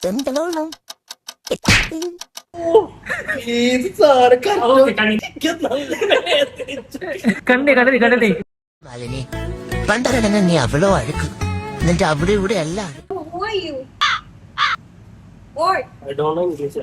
ചെന്തലോളം മാലിനി പണ്ടങ്ങനെ നീ അവളോ അഴുക്കും എന്നിട്ട് അവിടെ ഇവിടെ അല്ല. Who are you? What? I don't know English.